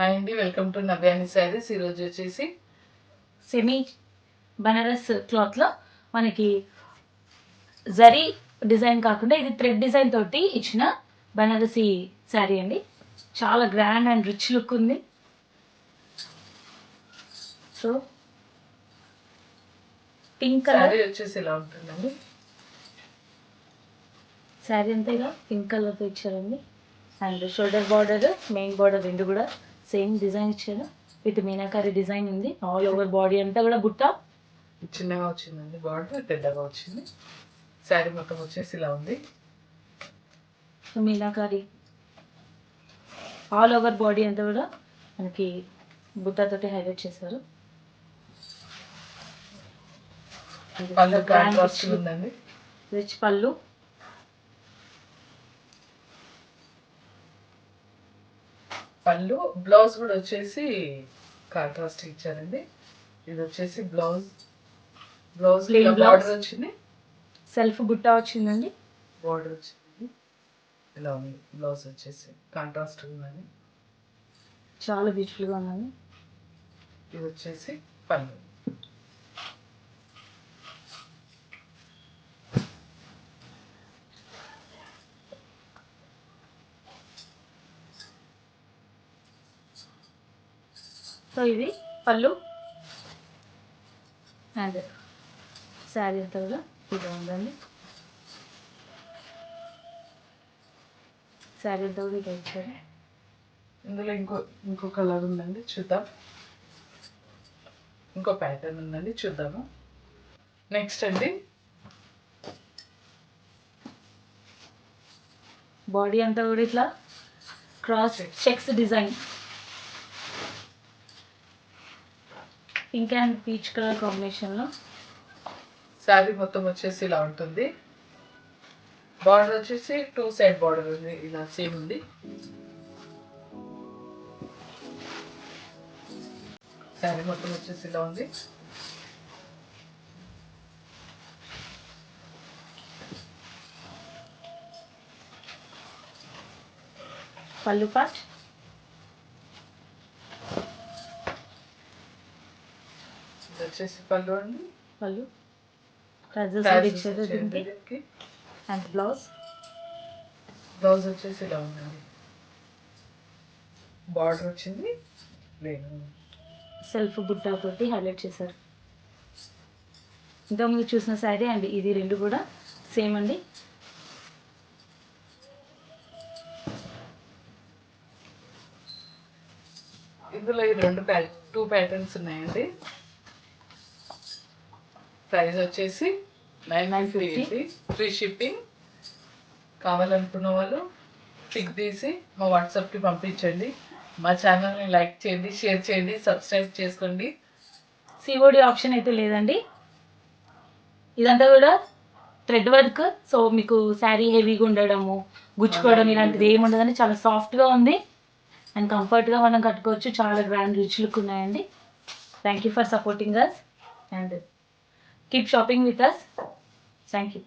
Hi అండి, welcome to నవ్యాని saris. ఈరోజు వచ్చేసి సెమీ బనారస్ క్లాత్లో మనకి జరీ డిజైన్ కాకుండా ఇది థ్రెడ్ డిజైన్ తోటి ఇచ్చిన బనారసి శారీ అండి. చాలా గ్రాండ్ అండ్ రిచ్ లుక్ ఉంది. సో పింక్ కలర్ శారీ వచ్చేసి ఇలా ఉంటుందండి. శారీ అంతా ఇలా పింక్ కలర్తో ఇచ్చారండి. And shoulder border, main border రెండు కూడా సేమ్ డిజైన్ ఇచ్చారు. విత్ మీనాకారి డిజైన్ ఉంది. ఆల్ ఓవర్ బాడీ అంతా కూడా బుట్ట చిన్నగా వచ్చిందండి, బార్డర్ పెద్దగా వచ్చింది. శారీ మొత్తం వచ్చేసి ఇలా ఉంది. మీనాకారి ఆల్ ఓవర్ బాడీ అంతా కూడా మనకి బుట్టతోటి హైలైట్ చేశారు. పళ్ళు కాంట్రాస్ట్ ఉందండి. రిచ్ పళ్ళు, పళ్ళు బ్లౌజ్ కూడా వచ్చేసి కాంట్రాస్ట్ ఇచ్చారండి. ఇది వచ్చేసి బ్లౌజ్ Plain blouse. బార్డర్ వచ్చింది, సెల్ఫ్ బుట్ట వచ్చిందండి. బార్డర్ వచ్చింది. ఇలా ఉంది. బ్లౌజ్ వచ్చేసి కాంట్రాస్ట్ ఉందండి. చాలా బ్యూటిఫుల్గా ఉందండి. ఇది వచ్చేసి పళ్ళు. సో ఇది పళ్ళు అండ్ శారీ అంతా కూడా ఇలా ఉందండి. శారీ అంతా కూడా ఇలా ఇచ్చారు. ఇందులో ఇంకో కలర్ ఉందండి, చూద్దాం. ఇంకో ప్యాటర్న్ ఉందండి, చూద్దాము. నెక్స్ట్ అండి, బాడీ అంతా కూడా ఇట్లా cross checks design, pink and peach colour కాంబినేషన్లో. శారీ మొత్తం వచ్చేసి ఇలా ఉంటుంది. బార్డర్ వచ్చేసి 2 సైడ్ బార్డర్ ఉంది, ఇలా సేమ్ ఉంది. శారీ మొత్తం వచ్చేసి ఇలా ఉంది. పళ్ళు పార్ట్, ఇది వచ్చేసి పళ్ళు అండి. పళ్ళు Tassels ఇచ్చారు వచ్చేయండి దీనికి. దీనికి. అండ్ బ్లౌజ్ బ్లౌజ్ వచ్చేసి ఇలా ఉందండి. బార్డర్ వచ్చింది, ప్లెయిన్. సెల్ఫ్ బుట్ట తోటి హైలైట్ చేశారు. ఇంతకుముందు చూసిన శారీ అండ్ ఇది రెండు కూడా సేమ్ అండి. ఇందులో ఈ 2 ప్యాటర్న్స్ ఉన్నాయండి. ప్రైస్ వచ్చేసి 950. Free shipping. కావాలనుకున్న వాళ్ళు పిక్ తీసి మా వాట్సాప్కి పంపించండి. మా ఛానల్ని లైక్ చేయండి, షేర్ చేయండి, సబ్స్క్రైబ్ చేసుకోండి. సిఓడి ఆప్షన్ అయితే లేదండి. ఇదంతా కూడా థ్రెడ్ వర్క్. సో మీకు శారీ హెవీగా ఉండడము, గుచ్చుకోవడం ఇలాంటిది ఏమి ఉండదని చాలా సాఫ్ట్గా ఉంది అండ్ కంఫర్ట్గా మనం కట్టుకోవచ్చు. చాలా గ్రాండ్ రిచ్ లుక్ ఉన్నాయండి. Thank you for supporting us and keep shopping with us. Thank you.